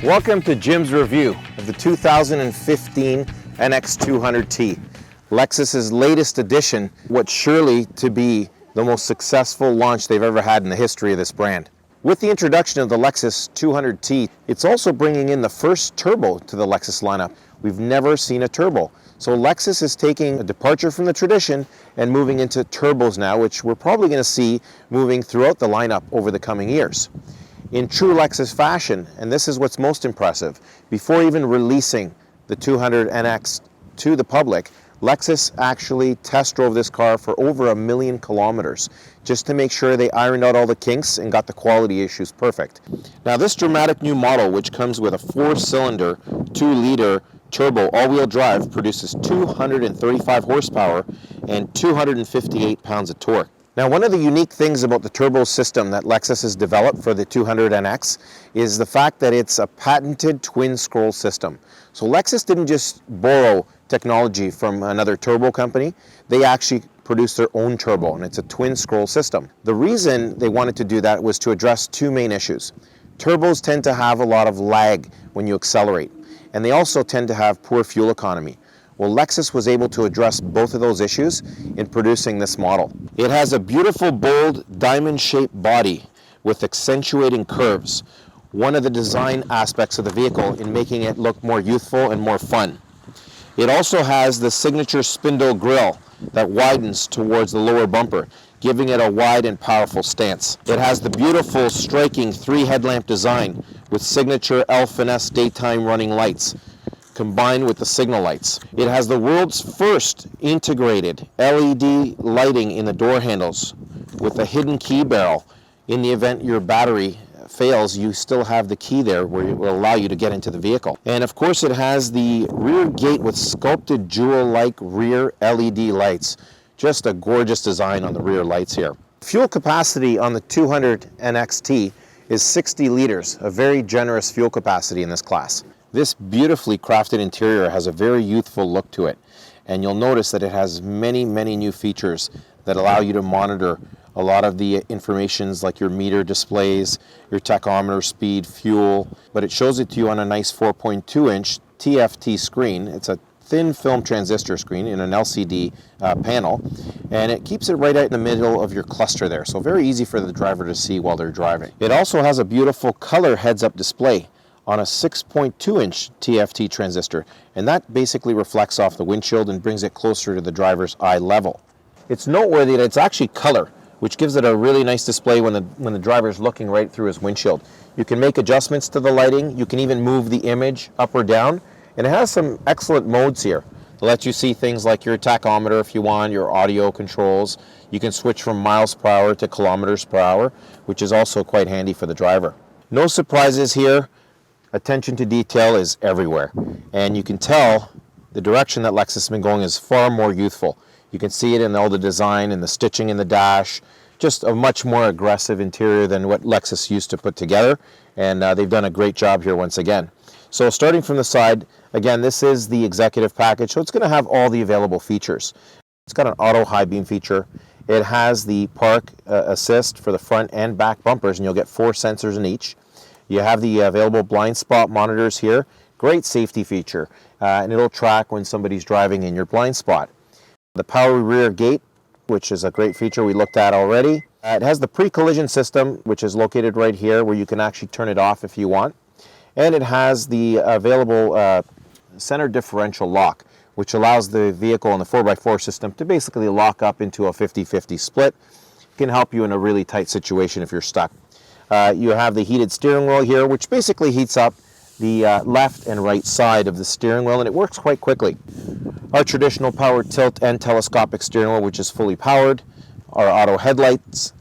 Welcome to Jim's review of the 2015 NX200T, Lexus's latest edition, what's surely to be the most successful launch they've ever had in the history of this brand. With the introduction of the Lexus 200T, it's also bringing in the first turbo to the Lexus lineup. We've never seen a turbo. So Lexus is taking a departure from the tradition and moving into turbos now, which we're probably going to see moving throughout the lineup over the coming years. In true Lexus fashion, and this is what's most impressive, before even releasing the 200 NX to the public, Lexus actually test drove this car for over 1 million kilometers just to make sure they ironed out all the kinks and got the quality issues perfect. Now this dramatic new model, which comes with a 4-cylinder, 2-liter turbo all-wheel drive, produces 235 horsepower and 258 pounds of torque. Now, one of the unique things about the turbo system that Lexus has developed for the 200 NX is the fact that it's a patented twin scroll system. So Lexus didn't just borrow technology from another turbo company, they actually produced their own turbo, and it's a twin scroll system. The reason they wanted to do that was to address two main issues. Turbos tend to have a lot of lag when you accelerate, and they also tend to have poor fuel economy. Well, Lexus was able to address both of those issues in producing this model. It has a beautiful, bold, diamond-shaped body with accentuating curves, one of the design aspects of the vehicle in making it look more youthful and more fun. It also has the signature spindle grille that widens towards the lower bumper, giving it a wide and powerful stance. It has the beautiful, striking 3-headlamp design with signature L Finesse daytime running lights, combined with the signal lights. It has the world's first integrated LED lighting in the door handles with a hidden key barrel. In the event your battery fails, you still have the key there where it will allow you to get into the vehicle. And of course it has the rear gate with sculpted jewel-like rear LED lights. Just a gorgeous design on the rear lights here. Fuel capacity on the 200 NXT is 60 liters, a very generous fuel capacity in this class. This beautifully crafted interior has a very youthful look to it, and you'll notice that it has many new features that allow you to monitor a lot of the informations like your meter displays, your tachometer, speed, fuel, but it shows it to you on a nice 4.2-inch TFT screen. It's a thin film transistor screen in an LCD panel, and it keeps it right out in the middle of your cluster there, so very easy for the driver to see while they're driving. It also has a beautiful color heads-up display on a 6.2-inch TFT transistor, and that basically reflects off the windshield and brings it closer to the driver's eye level. It's noteworthy that it's actually color, which gives it a really nice display when the driver's looking right through his windshield. You can make adjustments to the lighting, you can even move the image up or down, and it has some excellent modes here. It lets you see things like your tachometer if you want, your audio controls. You can switch from miles per hour to kilometers per hour, which is also quite handy for the driver. No surprises here. Attention to detail is everywhere, and you can tell the direction that Lexus has been going is far more youthful. You can see it in all the design and the stitching in the dash, just a much more aggressive interior than what Lexus used to put together, and they've done a great job here once again. So starting from the side, again, this is the executive package, so it's going to have all the available features. It's got an auto high beam feature. It has the park assist for the front and back bumpers, and you'll get 4 sensors in each. You have the available blind spot monitors here. Great safety feature, and it'll track when somebody's driving in your blind spot. The power rear gate, which is a great feature we looked at already. It has the pre-collision system, which is located right here, where you can actually turn it off if you want. And it has the available center differential lock, which allows the vehicle and the 4x4 system to basically lock up into a 50-50 split. It can help you in a really tight situation if you're stuck. You have the heated steering wheel here, which basically heats up the left and right side of the steering wheel, and it works quite quickly. Our traditional power tilt and telescopic steering wheel, which is fully powered. Our auto headlights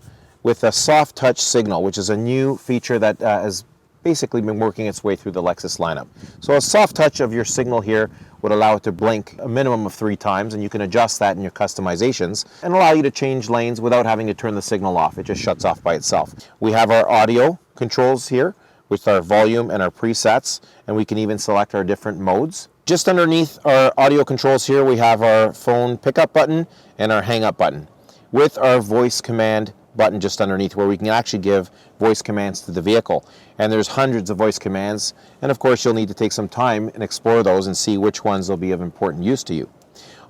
with a soft touch signal, which is a new feature that has basically been working its way through the Lexus lineup. So a soft touch of your signal here would allow it to blink a minimum of 3 times, and you can adjust that in your customizations and allow you to change lanes without having to turn the signal off. It just shuts off by itself. We have our audio controls here with our volume and our presets, and we can even select our different modes. Just underneath our audio controls here, we have our phone pickup button and our hang up button with our voice command button just underneath where we can actually give voice commands to the vehicle. And there's hundreds of voice commands, and of course you'll need to take some time and explore those and see which ones will be of important use to you.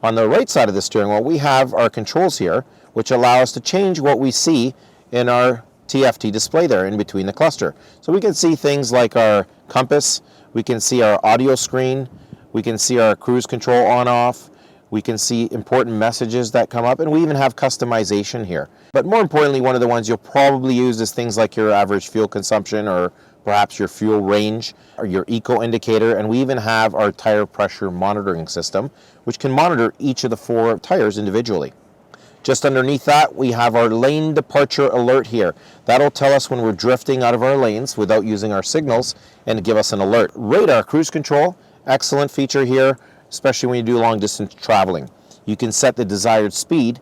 On the right side of the steering wheel, we have our controls here, which allow us to change what we see in our TFT display there in between the cluster. So we can see things like our compass, we can see our audio screen, we can see our cruise control on-off, we can see important messages that come up, and we even have customization here. But more importantly, one of the ones you'll probably use is things like your average fuel consumption, or perhaps your fuel range, or your eco indicator, and we even have our tire pressure monitoring system, which can monitor each of the 4 tires individually. Just underneath that, we have our lane departure alert here. That'll tell us when we're drifting out of our lanes without using our signals and give us an alert. Radar cruise control, excellent feature here, especially when you do long distance traveling. You can set the desired speed,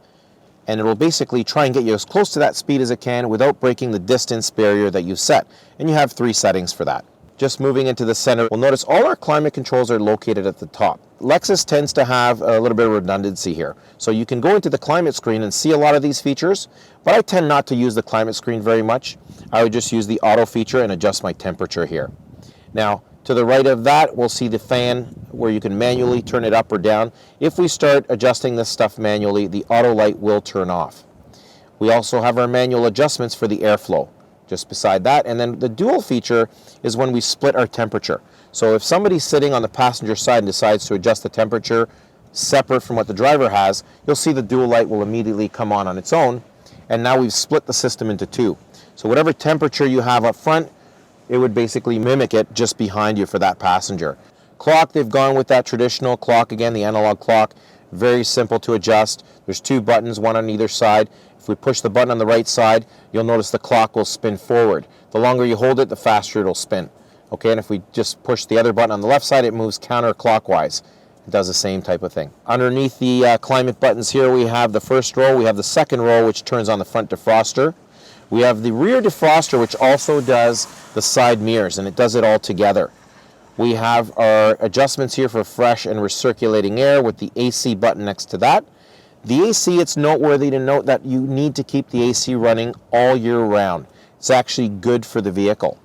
and it will basically try and get you as close to that speed as it can without breaking the distance barrier that you've set. And you have 3 settings for that. Just moving into the center, we'll notice all our climate controls are located at the top. Lexus tends to have a little bit of redundancy here. So you can go into the climate screen and see a lot of these features, but I tend not to use the climate screen very much. I would just use the auto feature and adjust my temperature here. Now, to the right of that, we'll see the fan where you can manually turn it up or down. If we start adjusting this stuff manually, the auto light will turn off. We also have our manual adjustments for the airflow just beside that. And then the dual feature is when we split our temperature. So if somebody's sitting on the passenger side and decides to adjust the temperature separate from what the driver has, you'll see the dual light will immediately come on its own. And now we've split the system into 2. So whatever temperature you have up front, it would basically mimic it just behind you for that passenger. Clock, they've gone with that traditional clock again, the analog clock. Very simple to adjust. There's 2 buttons, one on either side. If we push the button on the right side, you'll notice the clock will spin forward. The longer you hold it, the faster it'll spin. Okay, and if we just push the other button on the left side, it moves counterclockwise. It does the same type of thing. Underneath the climate buttons here, we have the first row. We have the second row, which turns on the front defroster. We have the rear defroster, which also does the side mirrors, and it does it all together. We have our adjustments here for fresh and recirculating air with the AC button next to that. The AC, it's noteworthy to note that you need to keep the AC running all year round. It's actually good for the vehicle.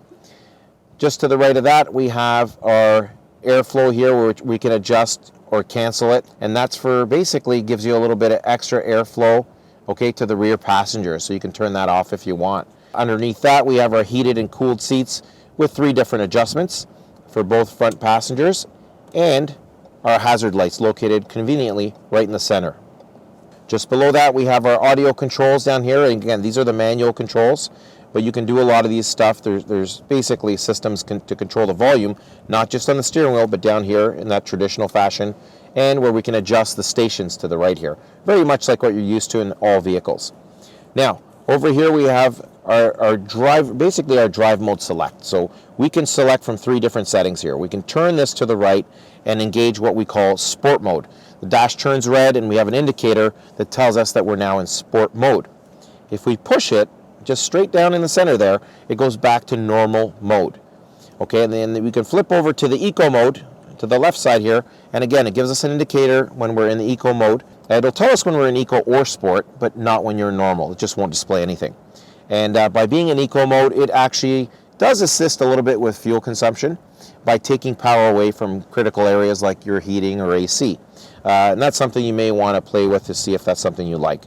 Just to the right of that, we have our airflow here where we can adjust or cancel it, and that's for basically gives you a little bit of extra airflow, okay, to the rear passenger, so you can turn that off if you want. Underneath that, we have our heated and cooled seats with 3 different adjustments for both front passengers, and our hazard lights located conveniently right in the center. Just below that, we have our audio controls down here, and again, these are the manual controls, but you can do a lot of these stuff. There's basically systems to control the volume, not just on the steering wheel, but down here in that traditional fashion, and where we can adjust the stations to the right here. Very much like what you're used to in all vehicles. Now, over here we have our drive, basically our drive mode select. So we can select from 3 different settings here. We can turn this to the right and engage what we call sport mode. The dash turns red and we have an indicator that tells us that we're now in sport mode. If we push it, just straight down in the center there, it goes back to normal mode. Okay, and then we can flip over to the eco mode, to the left side here, and again, it gives us an indicator when we're in the eco mode. It'll tell us when we're in eco or sport, but not when you're in normal. It just won't display anything. And by being in eco mode, it actually does assist a little bit with fuel consumption by taking power away from critical areas like your heating or AC. And that's something you may want to play with to see if that's something you like.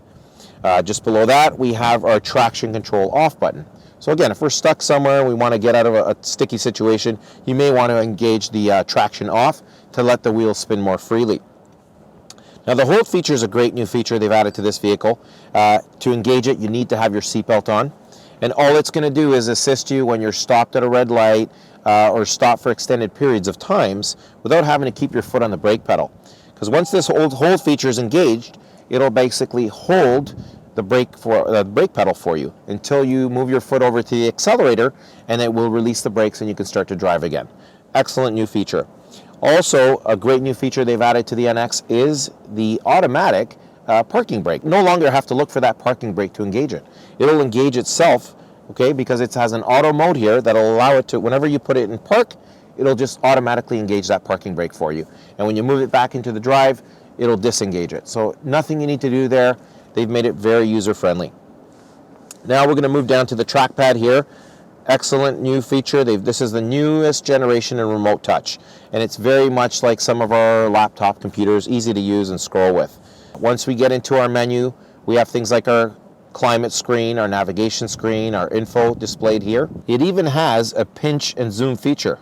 Just below that, we have our traction control off button. So again, if we're stuck somewhere and we want to get out of a sticky situation, you may want to engage the traction off to let the wheels spin more freely. Now the hold feature is a great new feature they've added to this vehicle. To engage it, you need to have your seatbelt on. And all it's going to do is assist you when you're stopped at a red light or stopped for extended periods of times without having to keep your foot on the brake pedal. Because once this hold feature is engaged, it'll basically hold the brake pedal for you until you move your foot over to the accelerator, and it will release the brakes and you can start to drive again. Excellent new feature. Also, a great new feature they've added to the NX is the automatic parking brake. No longer have to look for that parking brake to engage it. It'll engage itself, okay, because it has an auto mode here that'll allow it to, whenever you put it in park, it'll just automatically engage that parking brake for you. And when you move it back into the drive, it'll disengage it. So nothing you need to do there. They've made it very user-friendly. Now we're going to move down to the trackpad here. Excellent new feature. This is the newest generation in remote touch, and it's very much like some of our laptop computers, easy to use and scroll with. Once we get into our menu, we have things like our climate screen, our navigation screen, our info displayed here. It even has a pinch and zoom feature,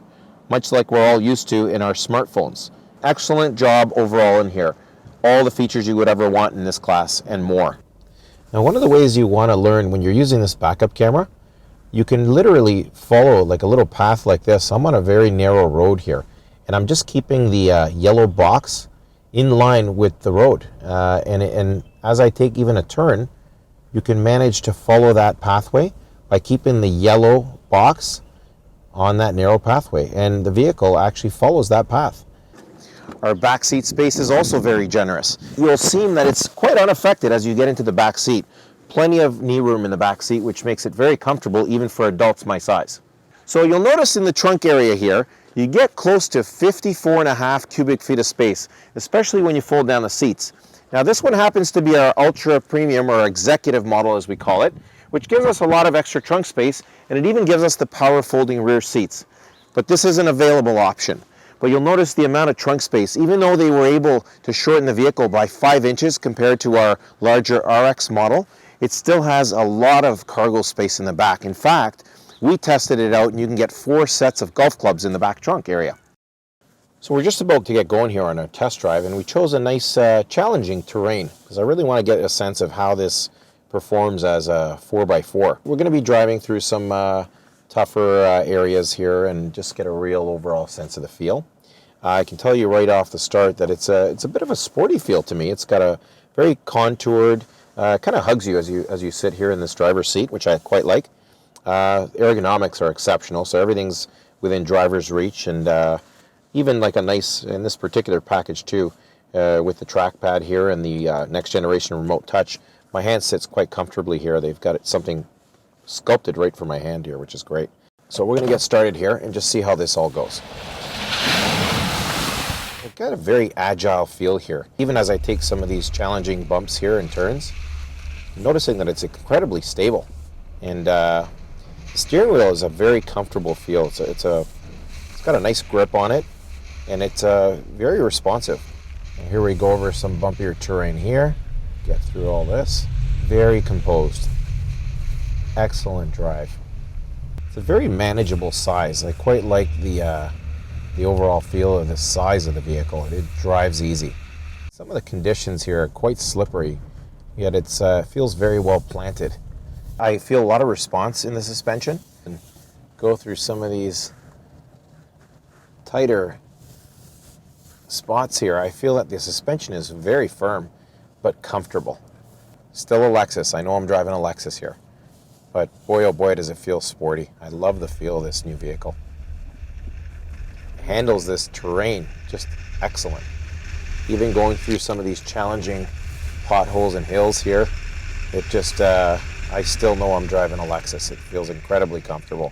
much like we're all used to in our smartphones. Excellent job overall in here. All the features you would ever want in this class and more. Now, one of the ways you want to learn when you're using this backup camera, you can literally follow like a little path like this. I'm on a very narrow road here, and I'm just keeping the yellow box in line with the road. And as I take even a turn, you can manage to follow that pathway by keeping the yellow box on that narrow pathway, and the vehicle actually follows that path. Our back seat space is also very generous. You'll see that it's quite unaffected as you get into the back seat. Plenty of knee room in the back seat, which makes it very comfortable even for adults my size. So you'll notice in the trunk area here, you get close to 54.5 cubic feet of space, especially when you fold down the seats. Now this one happens to be our ultra premium or executive model as we call it, which gives us a lot of extra trunk space, and it even gives us the power folding rear seats. But this is an available option. But you'll notice the amount of trunk space, even though they were able to shorten the vehicle by 5 inches compared to our larger RX model, it still has a lot of cargo space in the back. In fact, we tested it out and you can get 4 sets of golf clubs in the back trunk area. So we're just about to get going here on our test drive, and we chose a nice challenging terrain because I really want to get a sense of how this performs as a 4x4. We're going to be driving through some tougher areas here and just get a real overall sense of the feel. I can tell you right off the start that it's a bit of a sporty feel to me. It's got a very contoured, kind of hugs you as you sit here in this driver's seat, which I quite like. Ergonomics are exceptional, so everything's within driver's reach, and even like a nice, in this particular package too, with the trackpad here and the next generation remote touch, my hand sits quite comfortably here. They've got something sculpted right for my hand here, which is great. So we're going to get started here and just see how this all goes. I've got a very agile feel here. Even as I take some of these challenging bumps here and turns, I'm noticing that it's incredibly stable. And the steering wheel is a very comfortable feel. It's got a nice grip on it, and it's very responsive. And here we go over some bumpier terrain here. Get through all this. Very composed. Excellent drive. It's a very manageable size. I quite like the overall feel of the size of the vehicle. It drives easy. Some of the conditions here are quite slippery, yet it feels very well planted. I feel a lot of response in the suspension, and go through some of these tighter spots here. I feel that the suspension is very firm but comfortable. Still a Lexus. I know I'm driving a Lexus here, but boy oh boy does it feel sporty. I love the feel of this new vehicle. Handles this terrain just excellent. Even going through some of these challenging potholes and hills here, it just I still know I'm driving a Lexus. It feels incredibly comfortable.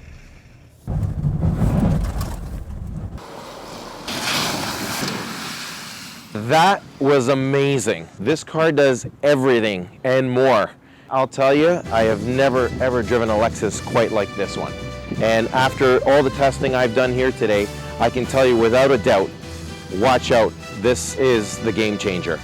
That was amazing. This car does everything and more. I'll tell you, I have never ever driven a Lexus quite like this one. And after all the testing I've done here today, I can tell you without a doubt, watch out, this is the game changer.